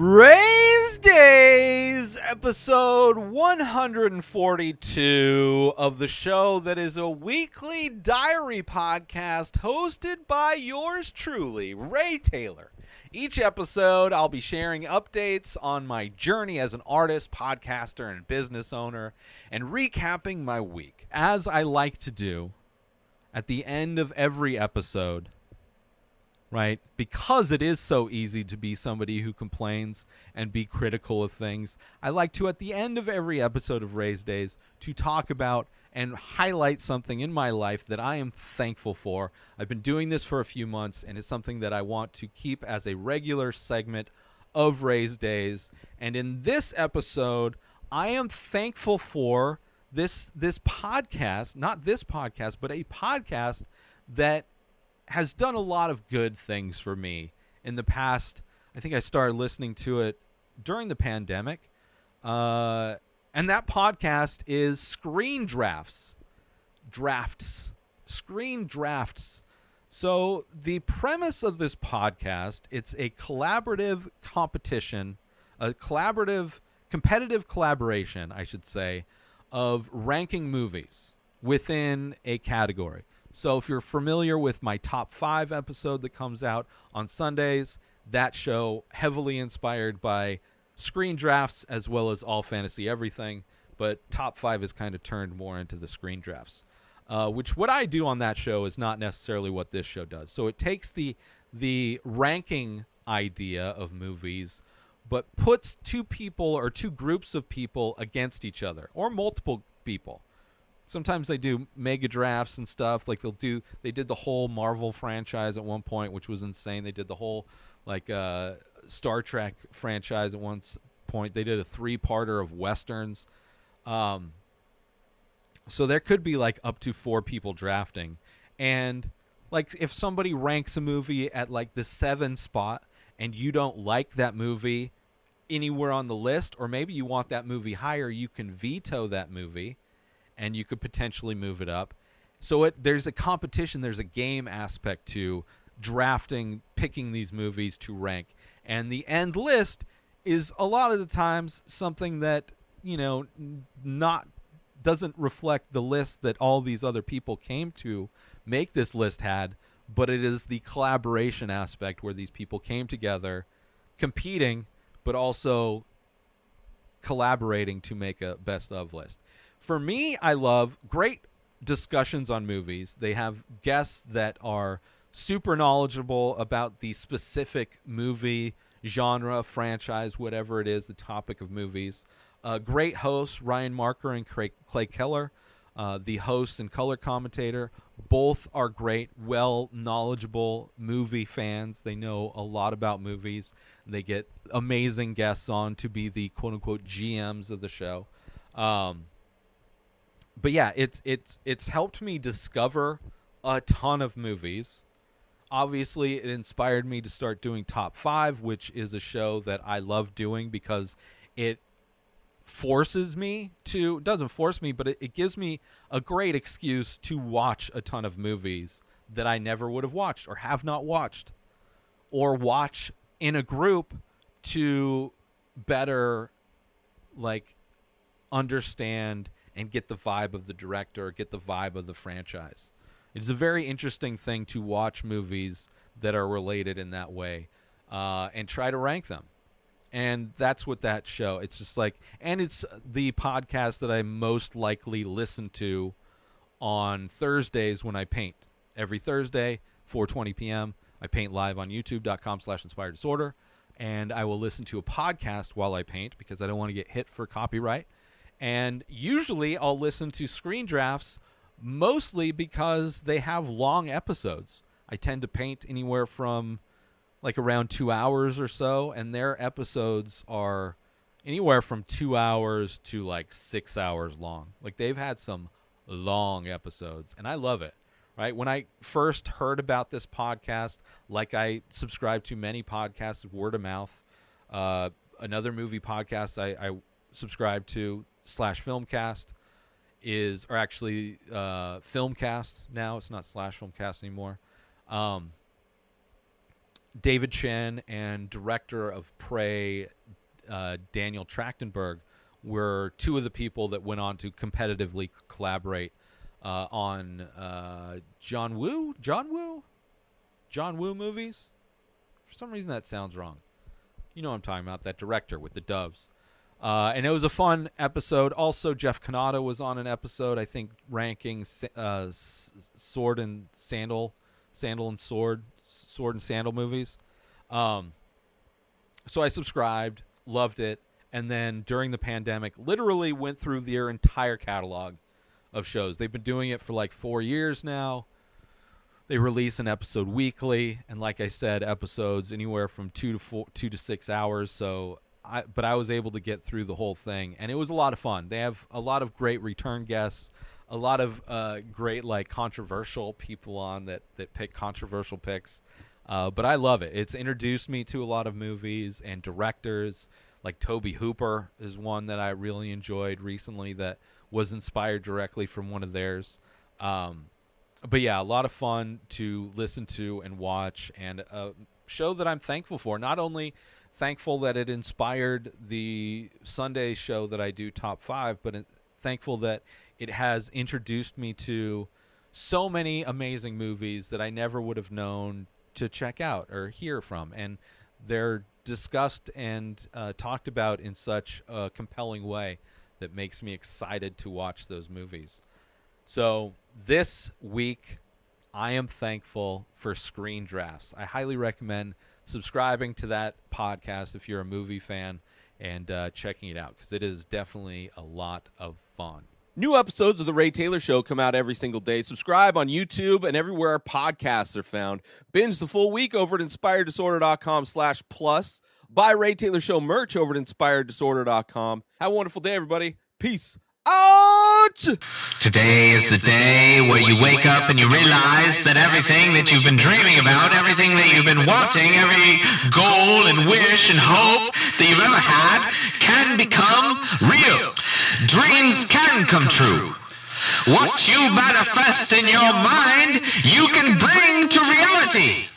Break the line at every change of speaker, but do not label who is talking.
Rayz Dayz, episode 142 of the show that is a weekly diary podcast hosted by yours truly, Ray Taylor. Each episode, I'll be sharing updates on my journey as an artist, podcaster, and business owner, and recapping my week. As I like to do at the end of every episode, right? Because it is so easy to be somebody who complains and be critical of things. I like to, at the end of every episode of Rayz Dayz, to talk about and highlight something in my life that I am thankful for. I've been doing this for a few months, and it's something that I want to keep as a regular segment of Rayz Dayz. And in this episode, I am thankful for this podcast, not this podcast, but a podcast that has done a lot of good things for me in the past. I think I started listening to it during the pandemic. And that podcast is Screen Drafts. Screen Drafts. So the premise of this podcast, it's a collaborative competition, competitive collaboration, I should say, of ranking movies within a category. So if you're familiar with my top 5 episode that comes out on Sundays, that show heavily inspired by Screen Drafts as well as All Fantasy Everything, but top 5 is kind of turned more into the Screen Drafts, which what I do on that show is not necessarily what this show does. So it takes the ranking idea of movies, but puts two people or two groups of people against each other, or multiple people. Sometimes they do mega drafts and stuff. Like they did the whole Marvel franchise at one point, which was insane. They did the whole Star Trek franchise at one point. They did a 3-parter of Westerns. So there could be like up to 4 people drafting. And like if somebody ranks a movie at like the 7 spot and you don't like that movie anywhere on the list, or maybe you want that movie higher, you can veto that movie and you could potentially move it up. So there's a competition, there's a game aspect to drafting, picking these movies to rank. And the end list is a lot of the times something that, doesn't reflect the list that all these other people came to make this list had, but it is the collaboration aspect where these people came together, competing, but also collaborating to make a best of list. For me, I love great discussions on movies. They have guests that are super knowledgeable about the specific movie, genre, franchise, whatever it is, the topic of movies. Great hosts, Ryan Marker and Clay Keller, the host and color commentator. Both are great, knowledgeable movie fans. They know a lot about movies. They get amazing guests on to be the quote-unquote GMs of the show. But yeah, it's helped me discover a ton of movies. Obviously, it inspired me to start doing Top 5, which is a show that I love doing because it forces me to, doesn't force me, but it gives me a great excuse to watch a ton of movies that I never would have watched or have not watched, or watch in a group to better understand and get the vibe of the director, get the vibe of the franchise. It's a very interesting thing to watch movies that are related in that way and try to rank them. And that's what that show, it's just and it's the podcast that I most likely listen to on Thursdays when I paint. Every Thursday, 4:20 p.m., I paint live on youtube.com/inspireddisorder, and I will listen to a podcast while I paint because I don't want to get hit for copyright. And usually I'll listen to Screen Drafts mostly because they have long episodes. I tend to paint anywhere from around 2 hours or so, and their episodes are anywhere from 2 hours to 6 hours long. They've had some long episodes, and I love it. Right? When I first heard about this podcast, I subscribe to many podcasts, word of mouth. Another movie podcast I subscribe to /Filmcast or actually Filmcast now. It's not /Filmcast anymore. David Chen and director of Prey, Daniel Trachtenberg, were two of the people that went on to competitively collaborate on John Woo movies. For some reason that sounds wrong. You know what I'm talking about, that director with the doves. And it was a fun episode. Also, Jeff Kanata was on an episode, I think, ranking sword and sandal and sword and sandal movies. So I subscribed, loved it, and then during the pandemic, literally went through their entire catalog of shows. They've been doing it for like 4 years now. They release an episode weekly, and like I said, episodes anywhere from 2 to 6 hours. But I was able to get through the whole thing, and it was a lot of fun. They have a lot of great return guests, a lot of great like controversial people on that pick controversial picks. But I love it. It's introduced me to a lot of movies and directors. Like Tobe Hooper is one that I really enjoyed recently that was inspired directly from one of theirs. But yeah, a lot of fun to listen to and watch, and a show that I'm thankful for. Not only thankful that it inspired the Sunday show that I do, Top 5, but thankful that it has introduced me to so many amazing movies that I never would have known to check out or hear from. And they're discussed and talked about in such a compelling way that makes me excited to watch those movies. So this week, I am thankful for Screen Drafts. I highly recommend subscribing to that podcast if you're a movie fan and checking it out, because it is definitely a lot of fun.
New episodes of The Ray Taylor Show come out every single day. Subscribe on YouTube and everywhere our podcasts are found. Binge the full week over at inspireddisorder.com/plus. Buy Ray Taylor Show merch over at inspireddisorder.com. Have a wonderful day, everybody. Peace out!
Today is the day where you wake up and you realize that everything that you've been dreaming about, everything that you've been wanting, every goal and wish and hope that you've ever had can become real. Dreams can come true. What you manifest in your mind, you can bring to reality.